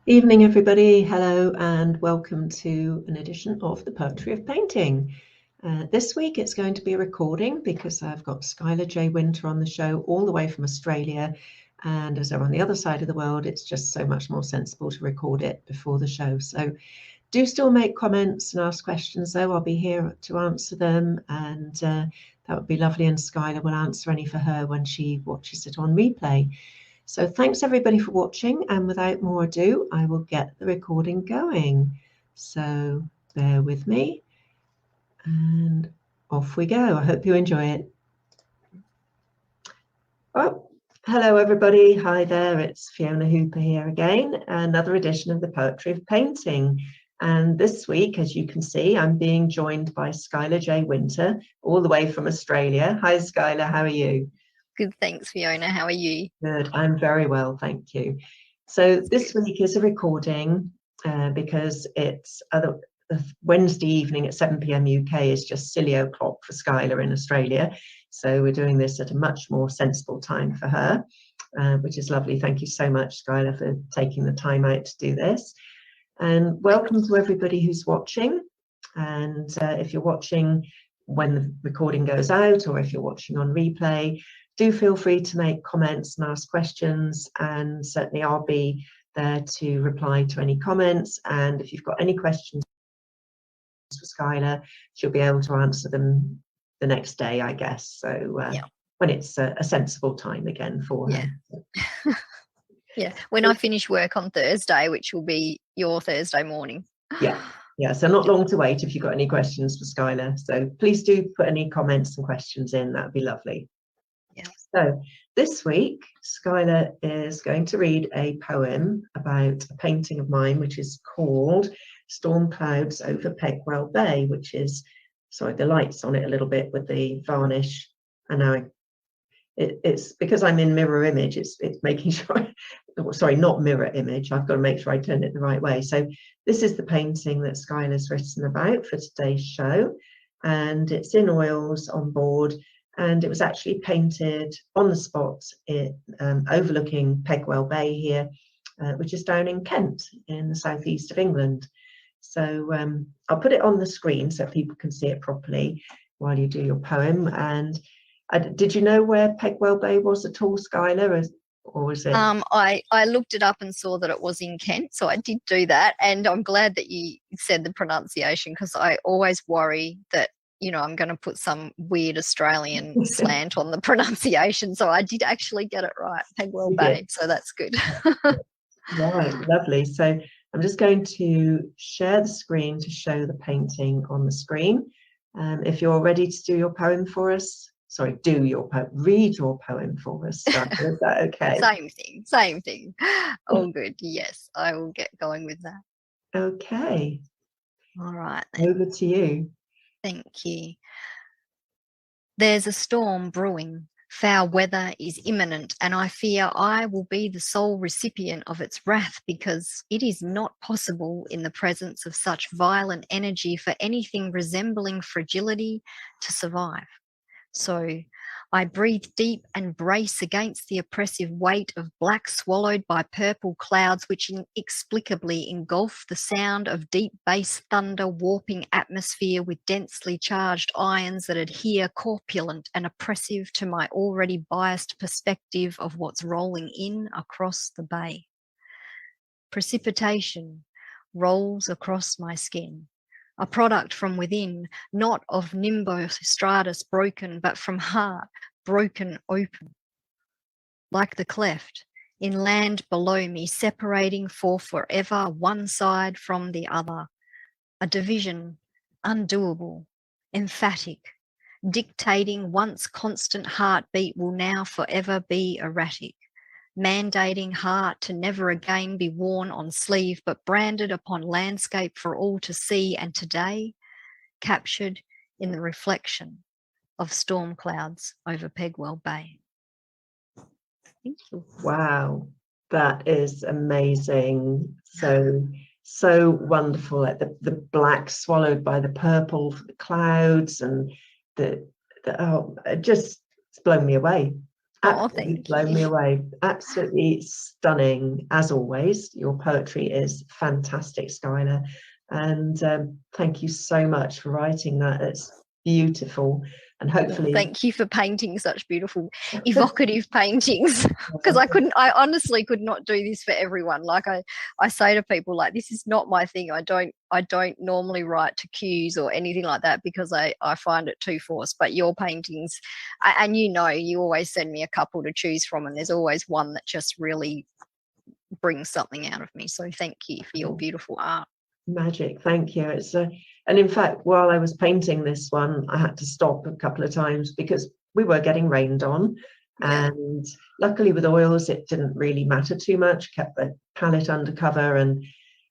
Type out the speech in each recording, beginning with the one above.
Evening, everybody. Hello and welcome to an edition of the Poetry of Painting. This week it's going to be a recording because I've got Skylar J Wynter on the show all the way from Australia, and as they're on the other side of the world, it's just so much more sensible to record it before the show. So do still make comments and ask questions though. I'll be here to answer them, and that would be lovely, and Skylar will answer any for her when she watches it on replay. So thanks everybody for watching, and without more ado, I will get the recording going. So bear with me and off we go. I hope you enjoy it. Oh, hello everybody. Hi there, it's Fiona Hooper here again, another edition of the Poetry of Painting. And this week, as you can see, I'm being joined by Skylar J Wynter, all the way from Australia. Hi Skylar, how are you? Good, thanks, Fiona. How are you? Good, I'm very well, thank you. So this week is a recording because it's Wednesday evening at 7 p.m. UK is just silly o'clock for Skylar in Australia. So we're doing this at a much more sensible time for her, which is lovely. Thank you so much, Skylar, for taking the time out to do this. And welcome to everybody who's watching. And if you're watching when the recording goes out, or if you're watching on replay, do feel free to make comments and ask questions, and certainly I'll be there to reply to any comments. And if you've got any questions for Skylar, she'll be able to answer them the next day, I guess. So when it's a sensible time again for her. Yeah, when I finish work on Thursday, which will be your Thursday morning. Yeah, so not long to wait if you've got any questions for Skylar. So please do put any comments and questions in, that would be lovely. So this week, Skylar is going to read a poem about a painting of mine, which is called Storm Clouds over Pegwell Bay, which is, sorry, the light's on it a little bit with the varnish. And now it's because I'm in mirror image, it's making sure, sorry, not mirror image. I've got to make sure I turn it the right way. So this is the painting that Skylar's written about for today's show. And it's in oils on board. And it was actually painted on the spot overlooking Pegwell Bay here, which is down in Kent in the southeast of England. So I'll put it on the screen so people can see it properly while you do your poem. And did you know where Pegwell Bay was at all, Skylar, or was it? I looked it up and saw that it was in Kent, so I did do that. And I'm glad that you said the pronunciation, because I always worry that, you know, I'm going to put some weird Australian slant on the pronunciation. So I did actually get it right, Pegwell Bay. So that's good. Right, lovely. So I'm just going to share the screen to show the painting on the screen. If you're ready to do your poem for us, sorry, read your poem for us. Is that okay? Same thing. All good. Yes, I will get going with that. Okay. All right. Over to you. Thank you. There's a storm brewing. Foul weather is imminent, and I fear I will be the sole recipient of its wrath, because it is not possible in the presence of such violent energy for anything resembling fragility to survive. So I breathe deep and brace against the oppressive weight of black swallowed by purple clouds, which inexplicably engulf the sound of deep bass thunder, warping atmosphere with densely charged ions that adhere corpulent and oppressive to my already biased perspective of what's rolling in across the bay. Precipitation rolls across my skin, a product from within, not of nimbostratus broken, but from heart broken open. Like the cleft in land below me, separating for forever one side from the other. A division undoable, emphatic, dictating once constant heartbeat will now forever be erratic. Mandating heart to never again be worn on sleeve, but branded upon landscape for all to see, and today captured in the reflection of storm clouds over Pegwell Bay. Thank you. Wow, that is amazing. So wonderful. Like the black swallowed by the purple for the clouds, and it's blown me away. Absolutely thank blown me you. away. Absolutely stunning, as always. Your poetry is fantastic, Skylar. And thank you so much for writing that. It's beautiful. And hopefully, Thank you for painting such beautiful, evocative paintings. Because I honestly could not do this for everyone. Like I say to people, like, this is not my thing. I don't normally write to cues or anything like that because I find it too forced. But your paintings, and you always send me a couple to choose from, and there's always one that just really brings something out of me. So thank you for your beautiful art. Magic, thank you. It's and in fact, while I was painting this one, I had to stop a couple of times because we were getting rained on. And luckily with oils, it didn't really matter too much, kept the palette under cover, and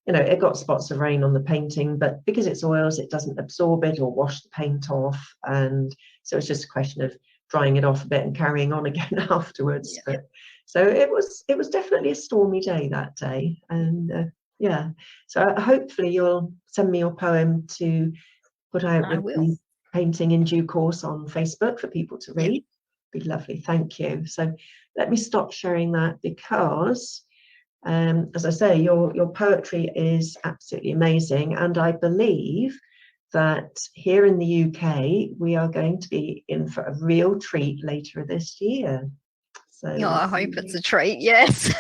it got spots of rain on the painting, but because it's oils, it doesn't absorb it or wash the paint off. And so it's just a question of drying it off a bit and carrying on again afterwards. But so it was definitely a stormy day that day. And so hopefully you'll send me your poem to put out with the painting in due course on Facebook for people to read. Be lovely, thank you. So let me stop sharing that because as I say, your poetry is absolutely amazing, and I believe that here in the UK we are going to be in for a real treat later this year. So I hope it's a treat. Yes.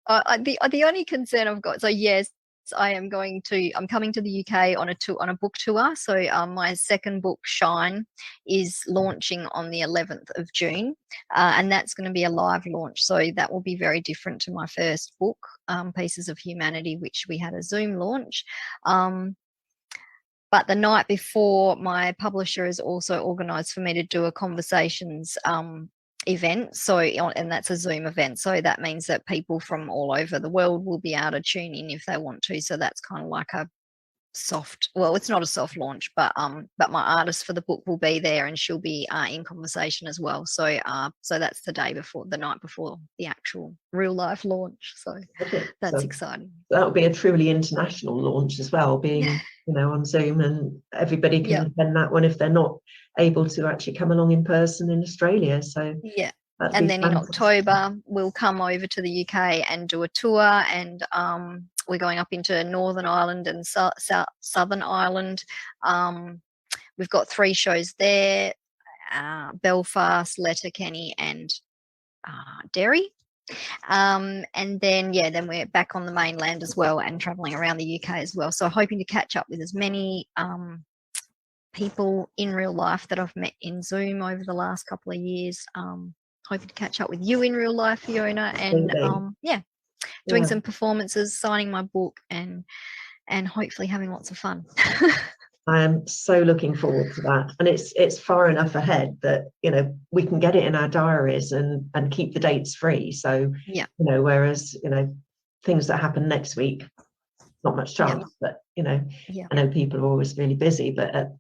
The only concern I've got, so yes, I'm coming to the UK on a book tour. So my second book, Shine, is launching on the 11th of June, and that's going to be a live launch. So that will be very different to my first book, Pieces of Humanity, which we had a Zoom launch. But the night before, my publisher has also organised for me to do a conversations event, and that's a Zoom event, so that means that people from all over the world will be able to tune in if they want to. So that's kind of like a soft, well, it's not a soft launch, but my artist for the book will be there, and she'll be in conversation as well. So that's the night before the actual real life launch. So that's exciting. That'll be a truly international launch as well, being on Zoom, and everybody can attend that one if they're not able to actually come along in person in Australia. So and then in October we'll come over to the UK and do a tour, and we're going up into Northern Ireland and Southern Ireland. We've got 3 shows there: Belfast, Letterkenny, and Derry. And then we're back on the mainland as well, and traveling around the UK as well. So hoping to catch up with as many people in real life that I've met in Zoom over the last couple of years. Hoping to catch up with you in real life, Fiona, and doing some performances, signing my book, and hopefully having lots of fun. I am so looking forward to that, and it's far enough ahead that we can get it in our diaries and keep the dates free. So whereas things that happen next week, not much chance. But I know people are always really busy, but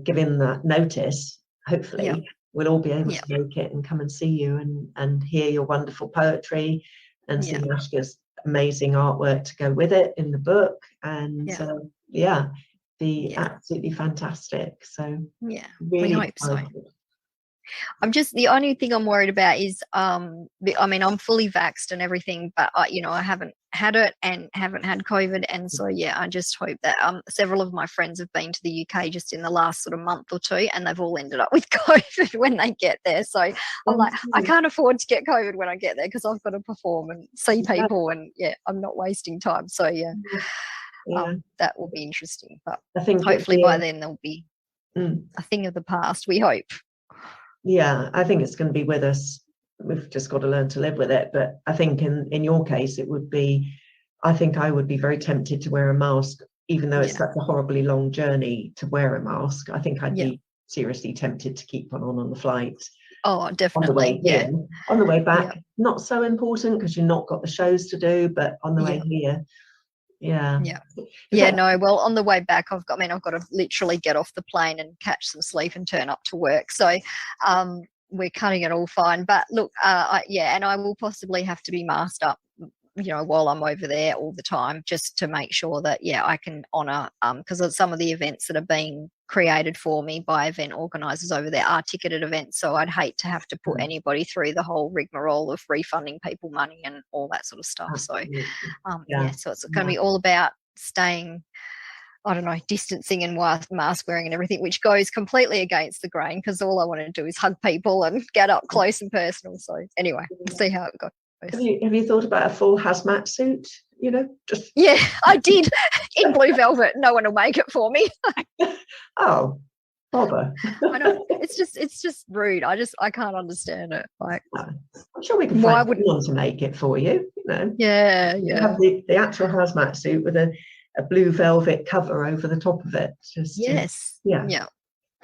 given that notice, hopefully we'll all be able to make it and come and see you and hear your wonderful poetry and see Mashka's amazing artwork to go with it in the book, and be absolutely fantastic. So really, we hope so. I'm just, the only thing I'm worried about is I'm fully vaxxed and everything, but I haven't had it and haven't had COVID, and so I just hope that several of my friends have been to the UK just in the last sort of month or 2, and they've all ended up with COVID when they get there. So I'm like, I can't afford to get COVID when I get there because I've got to perform and see people, and I'm not wasting time. So that will be interesting, but I think hopefully by then there'll be a thing of the past, we hope. I think it's going to be with us. We've just got to learn to live with it. But I think in your case, it would be, I think I would be very tempted to wear a mask, even though it's such a horribly long journey to wear a mask. I think I'd be seriously tempted to keep one on the flight. Oh, definitely. On the way here. On the way back, not so important because you've not got the shows to do, but on the way here, well, on the way back I've got to literally get off the plane and catch some sleep and turn up to work, so we're cutting it all fine. But look, and I will possibly have to be masked up while I'm over there all the time, just to make sure that, I can honour, because some of the events that are being created for me by event organisers over there are ticketed events, so I'd hate to have to put anybody through the whole rigmarole of refunding people money and all that sort of stuff. Absolutely. So it's going to be all about staying, I don't know, distancing and mask wearing and everything, which goes completely against the grain, because all I want to do is hug people and get up close and personal. So anyway, we'll see how it goes. Have you thought about a full hazmat suit? Just I did in blue velvet. No one will make it for me. Oh, bother. I know, it's just rude. I can't understand it. Like, I'm sure we can find someone to make it for you. Yeah. You have the actual hazmat suit with a blue velvet cover over the top of it. Yes. Yeah.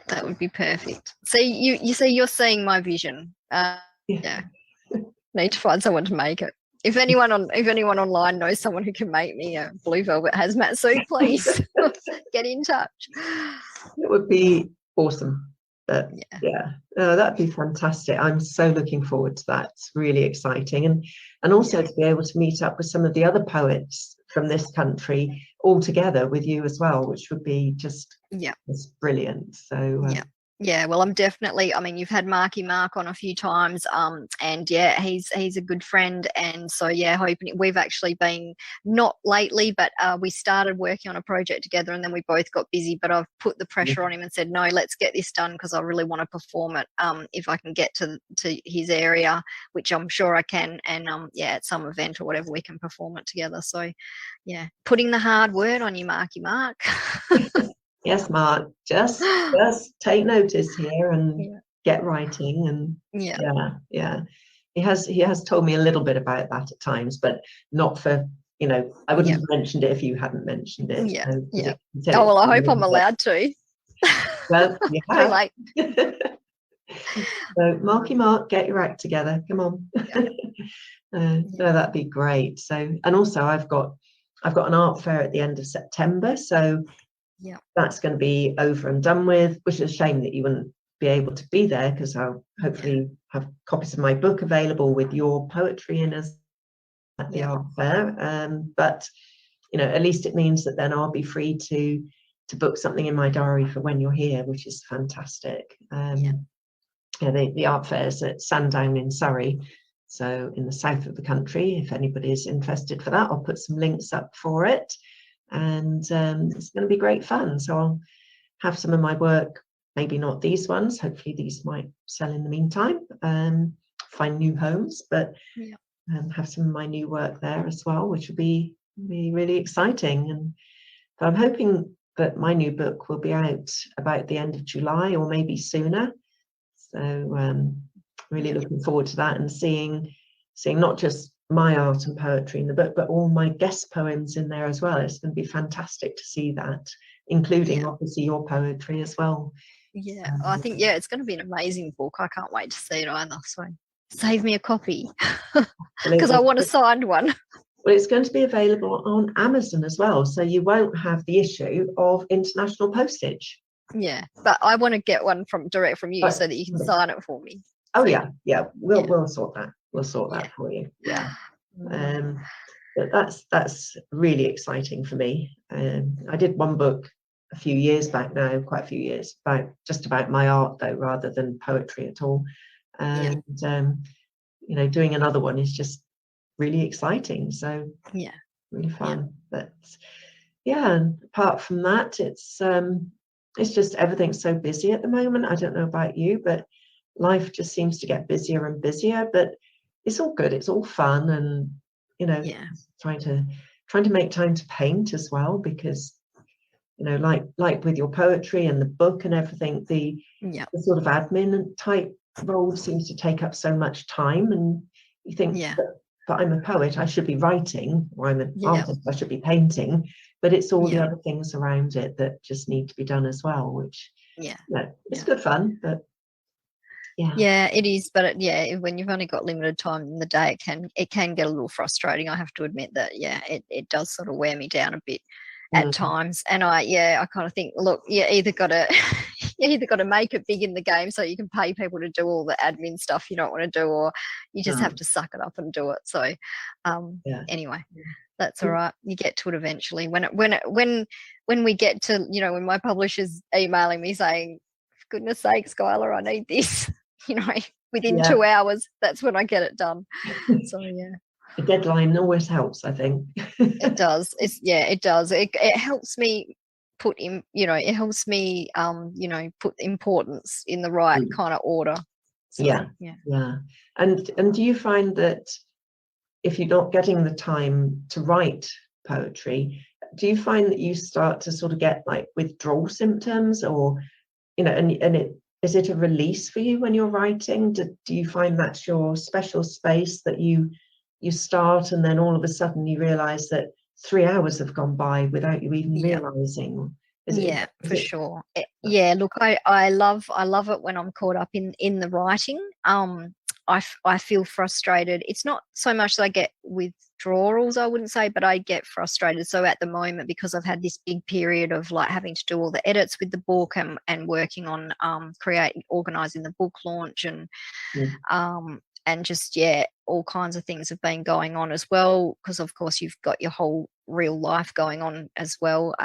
That would be perfect. So you say you're seeing my vision. Yeah. Need to find someone to make it. If anyone online knows someone who can make me a blue velvet hazmat suit, please get in touch. It would be awesome. But that'd be fantastic. I'm so looking forward to that. It's really exciting, and also to be able to meet up with some of the other poets from this country all together with you as well, which would be just brilliant. So well, I'm definitely, you've had Marky Mark on a few times, and he's a good friend, and so hoping, we've actually been, not lately, but we started working on a project together, and then we both got busy, but I've put the pressure on him and said, no, let's get this done, because I really want to perform it, if I can get to his area, which I'm sure I can, and at some event or whatever, we can perform it together. So putting the hard word on you, Marky Mark. Yes, Mark, just take notice here and get writing, and he has told me a little bit about that at times, but not for, I wouldn't have mentioned it if you hadn't mentioned it. Oh, well, I hope I'm allowed to. Well, you have. Too late. So Marky Mark, get your act together, come on. No, that'd be great. So, and also I've got an art fair at the end of September, so that's going to be over and done with, which is a shame that you wouldn't be able to be there, because I'll hopefully have copies of my book available with your poetry in as at the art fair. But at least it means that then I'll be free to book something in my diary for when you're here, which is fantastic. The art fair's at Sandown in Surrey, so in the south of the country. If anybody's interested for that, I'll put some links up for it. And it's going to be great fun. So I'll have some of my work, maybe not these ones, hopefully these might sell in the meantime, find new homes, but have some of my new work there as well, which will be really exciting. But I'm hoping that my new book will be out about the end of July or maybe sooner. So really looking forward to that, and seeing not just my art and poetry in the book, but all my guest poems in there as well. It's going to be fantastic to see that, including obviously your poetry as well. I think it's going to be an amazing book. I can't wait to see it either, so save me a copy, because I want a signed one. Well, it's going to be available on Amazon as well, so you won't have the issue of international postage. But I want to get one direct from you, so that you can sign it for me. We'll sort that. We'll sort that for you. But that's really exciting for me. I did one book a few years back now, quite a few years, about my art though, rather than poetry at all. And doing another one is just really exciting. So really fun. But and apart from that, it's just everything's so busy at the moment. I don't know about you, but life just seems to get busier and busier, but it's all good. It's all fun, and trying to make time to paint as well, because like with your poetry and the book and everything, the sort of admin type role seems to take up so much time, and you think but I'm a poet, I should be writing, or I'm an artist, I should be painting, but it's all the other things around it that just need to be done as well, which it's good fun, but it is, but when you've only got limited time in the day, it can get a little frustrating. I have to admit that it does sort of wear me down a bit at times, and I kind of think, look, you either got to either got to make it big in the game so you can pay people to do all the admin stuff you don't want to do, or you just have to suck it up and do it. So anyway, that's all right. You get to it eventually. When we get to, you know, when my publisher's emailing me saying, for goodness sake, Skylar, I need this, you know, within 2 hours, that's when I get it done. So the deadline always helps, I think. It does. It does. It helps me put in, you know, it helps me you know, put importance in the right kind of order. So, yeah. And do you find that if you're not getting the time to write poetry, do you find that you start to sort of get like withdrawal symptoms, or, you know, is it a release for you when you're writing? Do you find that's your special space, that you start and then all of a sudden you realize that 3 hours have gone by without you even realizing? For sure. Look, I love it when I'm caught up in the writing. I feel frustrated. It's not so much that I get withdrawals, I wouldn't say, but I get frustrated. So at the moment, because I've had this big period of like having to do all the edits with the book and working on organizing the book launch and just all kinds of things have been going on as well, because of course you've got your whole real life going on as well.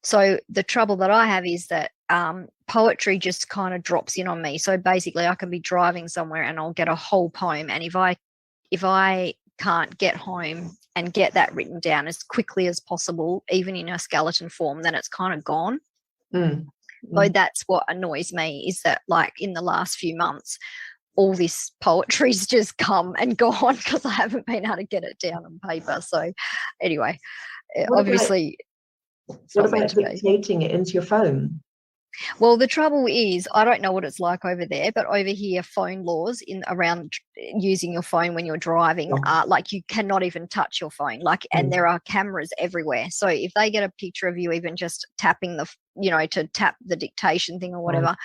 So the trouble that I have is that poetry just kind of drops in on me. So basically I can be driving somewhere and I'll get a whole poem, and if I can't get home and get that written down as quickly as possible, even in a skeleton form, then it's kind of gone. So that's what annoys me, is that like in the last few months all this poetry's just come and gone because I haven't been able to get it down on paper. So anyway, what about dictating it into your phone? Well, the trouble is, I don't know what it's like over there, but over here, phone laws around using your phone when you're driving are like you cannot even touch your phone. Like, and there are cameras everywhere. So if they get a picture of you, even just tapping to tap the dictation thing or whatever,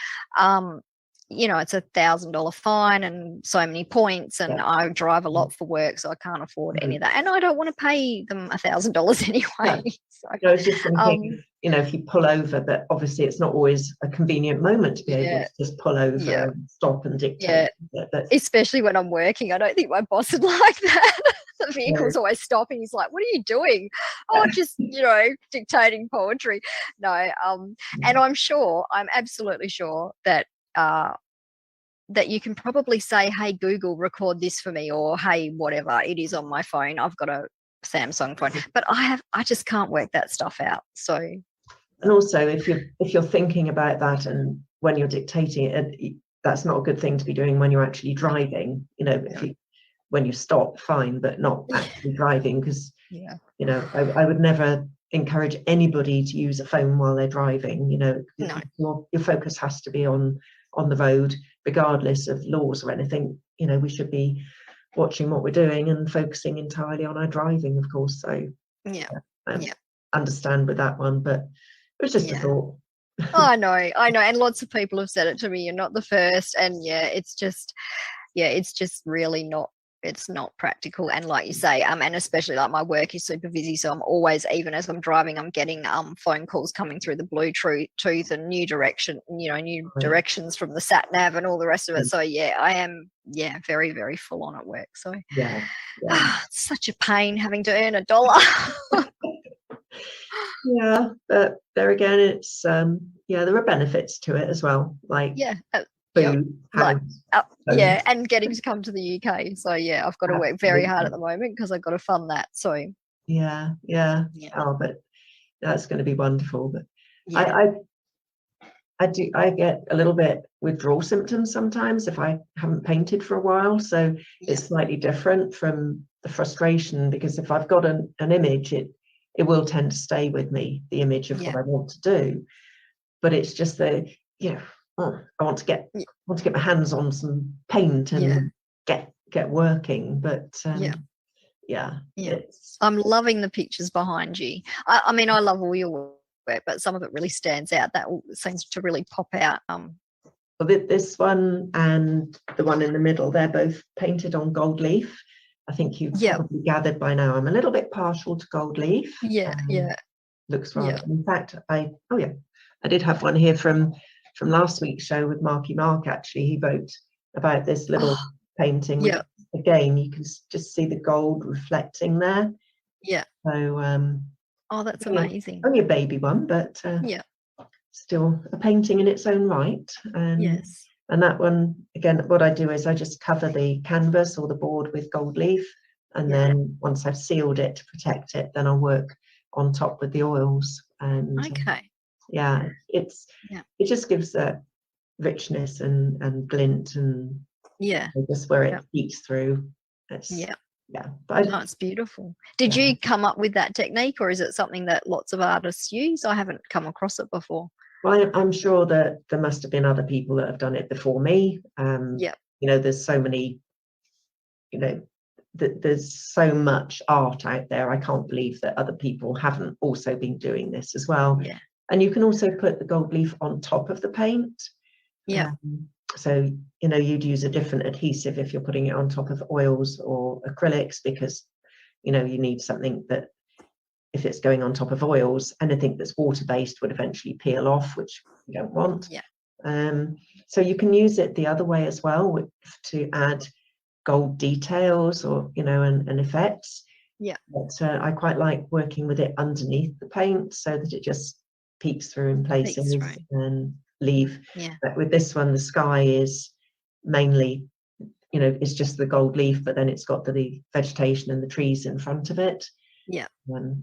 you know, it's $1,000 fine and so many points. And I drive a lot for work, so I can't afford any of that. And I don't want to pay them $1,000 anyway. So, I was just thinking, you know, if you pull over, but obviously it's not always a convenient moment to be able to just pull over and stop and dictate. But especially when I'm working, I don't think my boss would like that. The vehicle's always stopping. He's like, "What are you doing?" "Oh, just, you know, dictating poetry." No, and I'm absolutely sure that that you can probably say, "Hey Google, record this for me," or "Hey, whatever it is on my phone. I've got a Samsung phone," but I just can't work that stuff out. So, and also if you're thinking about that and when you're dictating it, that's not a good thing to be doing when you're actually driving. You know, when you stop, fine, but not actually driving, because you know, I would never encourage anybody to use a phone while they're driving. You know, your focus has to be on the road, regardless of laws or anything. You know, we should be watching what we're doing and focusing entirely on our driving, of course. So I understand with that one, but it was just a thought. I know, and lots of people have said it to me. You're not the first, and it's just really not. It's not practical, and like you say, and especially like my work is super busy, so I'm always, even as I'm driving, I'm getting phone calls coming through the Bluetooth and new directions from the sat nav and all the rest of it. So I am very, very full on at work. So it's such a pain having to earn $1. But there again, it's there are benefits to it as well, like food, and getting to come to the UK. So I've got to work very hard at the moment because I've got to fund that. So oh, but that's going to be wonderful. But I get a little bit withdrawal symptoms sometimes if I haven't painted for a while. So it's slightly different from the frustration, because if I've got an image, it will tend to stay with me, the image of what I want to do. But it's just that, I want to get my hands on some paint and get working. But I'm loving the pictures behind you. I mean, I love all your work, but some of it really stands out. That seems to really pop out. Well, this one and the one in the middle, they're both painted on gold leaf. I think you've probably gathered by now I'm a little bit partial to gold leaf. Looks right. In fact, I did have one here from from last week's show with Marky Mark. Actually, he wrote about this little painting. Yeah. Again, you can just see the gold reflecting there. Yeah. So that's amazing. Only a baby one, but yeah, still a painting in its own right. yes. And that one, again, what I do is I just cover the canvas or the board with gold leaf, and then once I've sealed it to protect it, then I'll work on top with the oils. And Okay. it just gives that richness and glint, and just where it peeks through. But it's beautiful. Did you come up with that technique, or is it something that lots of artists use? I haven't come across it before. Well, I'm sure that there must have been other people that have done it before me. There's so many, there's so much art out there. I can't believe that other people haven't also been doing this as well. Yeah. And you can also put the gold leaf on top of the paint. Yeah. So, you'd use a different adhesive if you're putting it on top of oils or acrylics, because, you need something that, if it's going on top of oils, anything that's water-based would eventually peel off, which you don't want. Yeah. So you can use it the other way as well, to add gold details or, and effects. Yeah. But I quite like working with it underneath the paint so that it just peeks through in places and leave. Yeah. But with this one, the sky is mainly, it's just the gold leaf, but then it's got the vegetation and the trees in front of it. Yeah.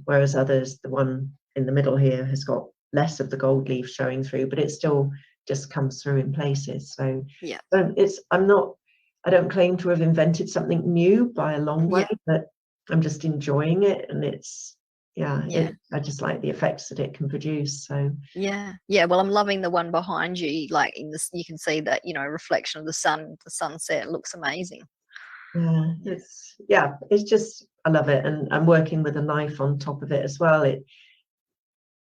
Whereas others, the one in the middle here has got less of the gold leaf showing through, but it still just comes through in places. So I don't claim to have invented something new by a long way, but I'm just enjoying it, and it's I just like the effects that it can produce. So well, I'm loving the one behind you. Like in this, you can see that reflection of the sunset. It looks amazing. It's just, I love it, and I'm working with a knife on top of it as well.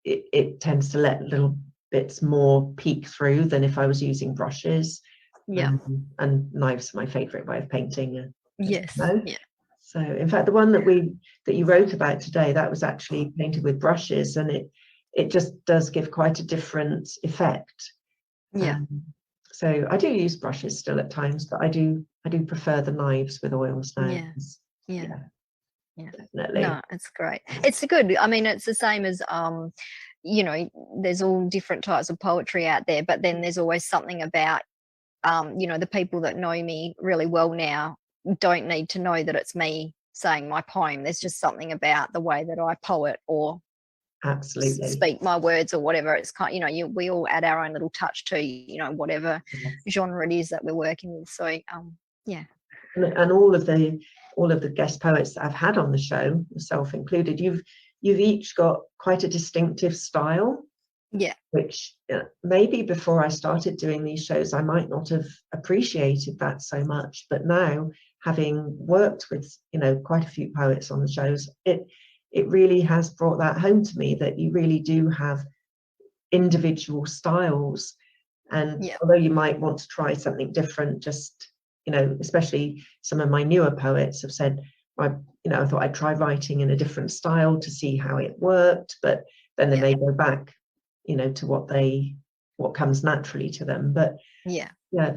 It tends to let little bits more peek through than if I was using brushes. And knives are my favorite way of painting. So in fact, the one that you wrote about today, that was actually painted with brushes, and it just does give quite a different effect. So I do use brushes still at times, but I do prefer the knives with oils now. Definitely. No, it's great. It's good. I mean, it's the same as there's all different types of poetry out there, but then there's always something about the people that know me really well now don't need to know that it's me saying my poem. There's just something about the way that I poet or absolutely speak my words or whatever. It's kind we all add our own little touch to whatever genre it is that we're working with. So and all of the guest poets that I've had on the show, myself included, you've each got quite a distinctive style, which maybe before I started doing these shows I might not have appreciated that so much, but now, having worked with quite a few poets on the shows, it really has brought that home to me, that you really do have individual styles. And although you might want to try something different, just especially some of my newer poets have said, I thought I'd try writing in a different style to see how it worked, but then they may go back to what comes naturally to them. But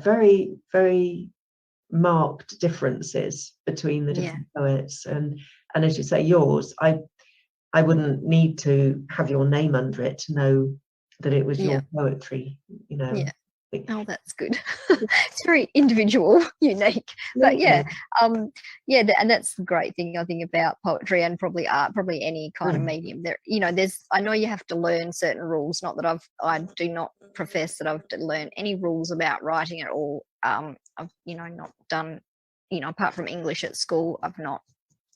very, very marked differences between the different poets, and as you say, yours, I wouldn't need to have your name under it to know that it was your poetry. Oh, that's good. It's very individual, unique, but and that's the great thing I think about poetry and probably art, probably any kind of medium. There, I know you have to learn certain rules. Not that I do not profess that I've learned any rules about writing at all. I've not done, apart from English at school, I've not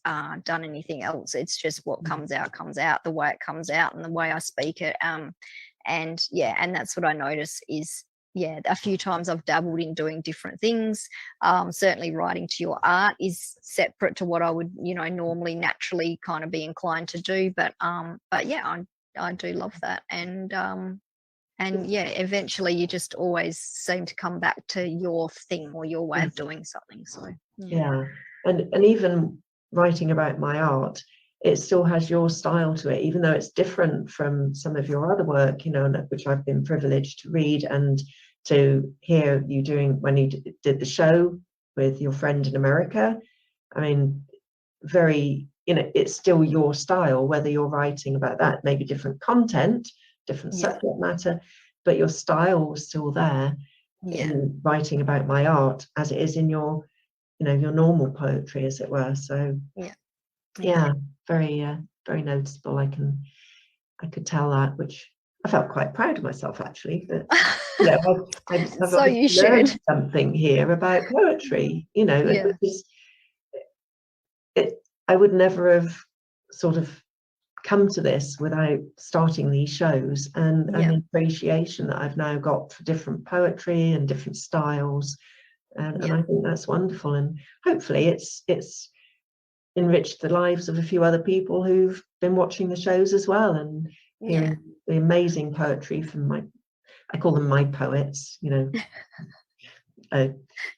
done anything else. It's just what comes out, the way it comes out, and the way I speak it. And that's what I notice is. A few times I've dabbled in doing different things. Certainly writing to your art is separate to what I would, normally naturally kind of be inclined to do. But I do love that. And eventually you just always seem to come back to your thing or your way of doing something. So and even writing about my art, it still has your style to it, even though it's different from some of your other work, you know, which I've been privileged to read and to hear you doing when you did the show with your friend in America. I mean, very, you know, it's still your style, whether you're writing about that, maybe different content, different subject matter, but your style was still there in writing about my art as it is in your, you know, your normal poetry, as it were. So very very noticeable. I could tell that, which I felt quite proud of myself, actually, that, you know, I've So you learned should. something here about poetry, you know. I would never have sort of come to this without starting these shows, and the appreciation that I've now got for different poetry and different styles, and I think that's wonderful, and hopefully it's enriched the lives of a few other people who've been watching the shows as well, and hearing the amazing poetry from I call them my poets, you know. The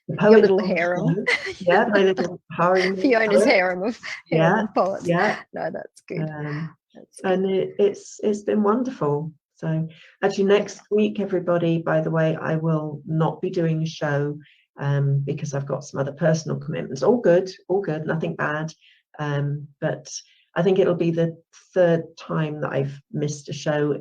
Your little harem. My little harem. Fiona's harem of poets. No, that's good. And it's been wonderful. So actually next week, everybody, by the way, I will not be doing a show because I've got some other personal commitments. All good, nothing bad. But I think it'll be the third time that I've missed a show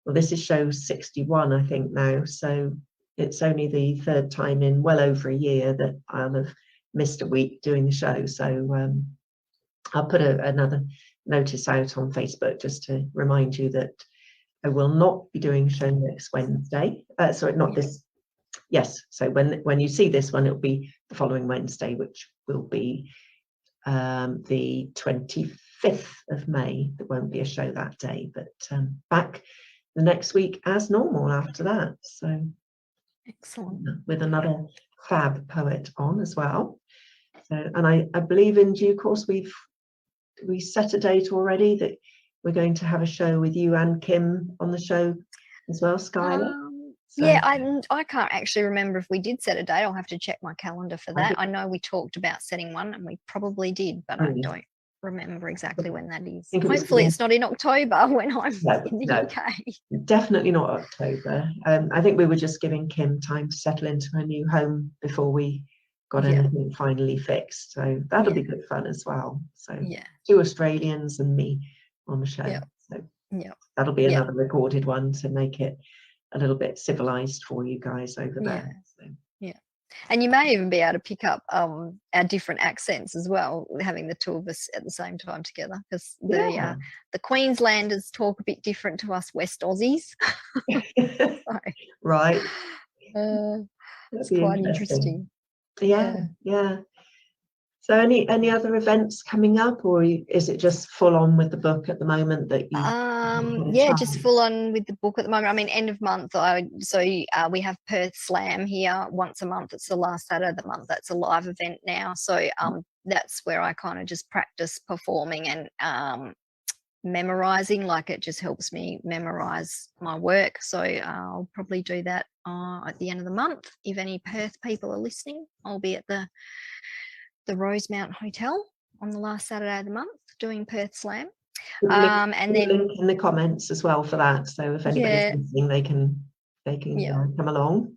this is show 61, I think now. So it's only the third time in well over a year that I'll have missed a week doing the show. So I'll put another notice out on Facebook just to remind you that I will not be doing a show next Wednesday. Sorry, not this. Yes. So when you see this one, it'll be the following Wednesday, which will be the 25th of May. There won't be a show that day, but back the next week as normal after that. So excellent, with another fab poet on as well. So, and I believe in due course we set a date already that we're going to have a show with you and Kim on the show as well, Skylar. I can't actually remember if we did set a date. I'll have to check my calendar for that. I know we talked about setting one, and we probably did, but I don't remember exactly when that is. Hopefully it's not in October when I'm in the UK. Definitely not October. I think we were just giving Kim time to settle into her new home before we got anything finally fixed. So that'll be good fun as well. So 2 Australians and me on the show. So that'll be another recorded one to make it a little bit civilized for you guys over there. So. And you may even be able to pick up our different accents as well, having the two of us at the same time together, because the Queenslanders talk a bit different to us West Aussies. Right. It's quite interesting. Yeah. So any other events coming up, or is it just full on with the book at the moment that you just full on with the book at the moment. I mean, end of month, we have Perth Slam here once a month. It's the last Saturday of the month. That's a live event now. So that's where I kind of just practice performing and memorizing. Like, it just helps me memorize my work. So I'll probably do that at the end of the month. If any Perth people are listening, I'll be at the Rosemount Hotel on the last Saturday of the month doing Perth Slam. And then link in the comments as well for that. So if anybody's listening, they can come along.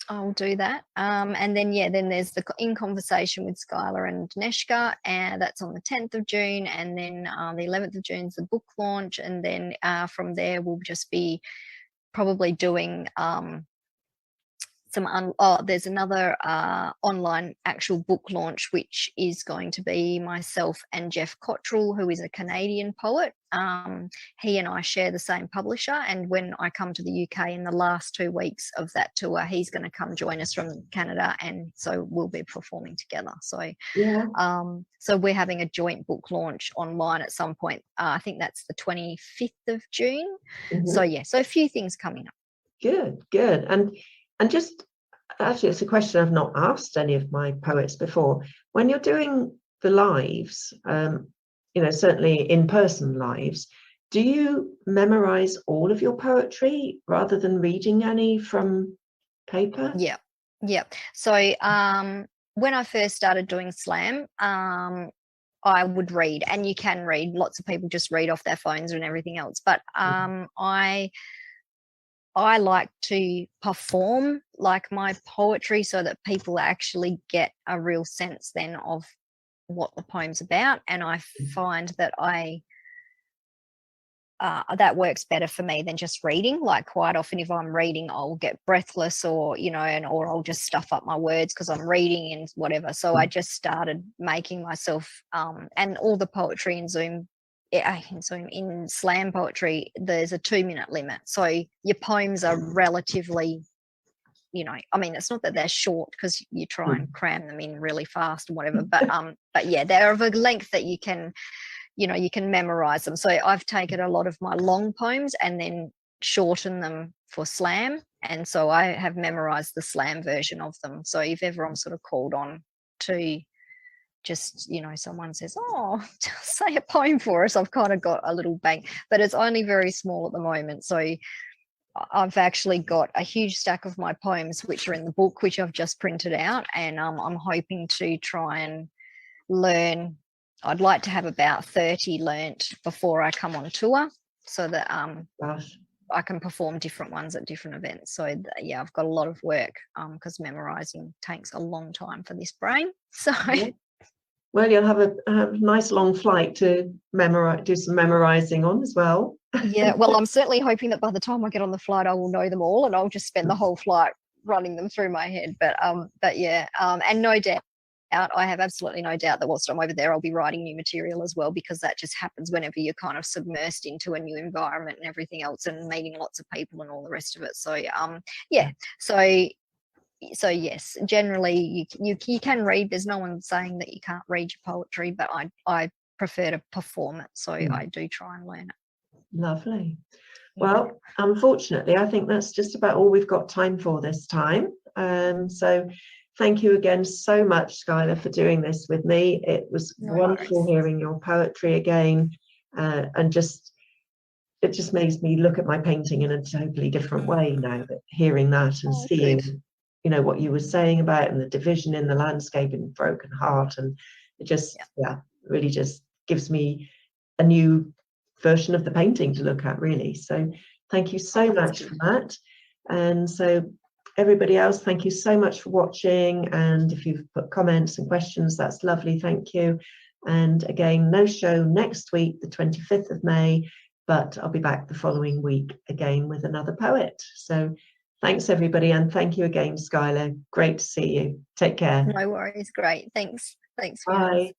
I'll do that. And then there's the In Conversation with Skylar and Neshka, and that's on the 10th of June. And then the 11th of June is the book launch. And then from there, we'll just be probably doing there's another online actual book launch, which is going to be myself and Jeff Cottrell, who is a Canadian poet. He and I share the same publisher, and when I come to the UK in the last 2 weeks of that tour, he's going to come join us from Canada, and so we'll be performing together. So so we're having a joint book launch online at some point. I think that's the 25th of June. So a few things coming up. Good. And just actually, it's a question I've not asked any of my poets before. When you're doing the lives, certainly in-person lives, do you memorize all of your poetry rather than reading any from paper? Yeah. So when I first started doing slam, I would read, and you can read. Lots of people just read off their phones and everything else. But I like to perform like my poetry so that people actually get a real sense then of what the poem's about. And I find that that works better for me than just reading. Like quite often if I'm reading, I'll get breathless or, you know, or I'll just stuff up my words because I'm reading and whatever. So I just started making myself, and all the poetry in Zoom, in slam poetry, there's a 2-minute limit. So your poems are relatively, you know, I mean, it's not that they're short because you try and cram them in really fast and whatever, but yeah, they're of a length that you can, you know, you can memorize them. So I've taken a lot of my long poems and then shortened them for slam. And so I have memorized the slam version of them. So if ever I'm sort of called on to just, you know, someone says, oh, say a poem for us, I've kind of got a little bank, but it's only very small at the moment. So I've actually got a huge stack of my poems, which are in the book, which I've just printed out. And I'm hoping to try and learn. I'd like to have about 30 learnt before I come on tour so that I can perform different ones at different events. So yeah, I've got a lot of work because memorizing takes a long time for this brain. So yeah. Well, you'll have a nice long flight to do some memorizing on as well. Yeah, well, I'm certainly hoping that by the time I get on the flight, I will know them all and I'll just spend the whole flight running them through my head. But yeah, and no doubt, I have absolutely no doubt that whilst I'm over there, I'll be writing new material as well, because that just happens whenever you're kind of submersed into a new environment and everything else and meeting lots of people and all the rest of it. So yeah, so yes, generally you can read. There's no one saying that you can't read your poetry, but I prefer to perform it, so I do try and learn it. Lovely. Well, unfortunately, I think that's just about all we've got time for this time. So thank you again so much, Skylar, for doing this with me. It was wonderful hearing your poetry again, and it just makes me look at my painting in a totally different way now, that hearing that and seeing good. You know, what you were saying about and the division in the landscape and Broken Heart, and it just really just gives me a new version of the painting to look at, really. So thank you so much for that. And so everybody else, thank you so much for watching, and if you've put comments and questions, that's lovely, thank you. And again, no show next week, the 25th of May, but I'll be back the following week again with another poet. So thanks everybody, and thank you again, Skylar. Great to see you. Take care. No worries. Great. Thanks. Bye.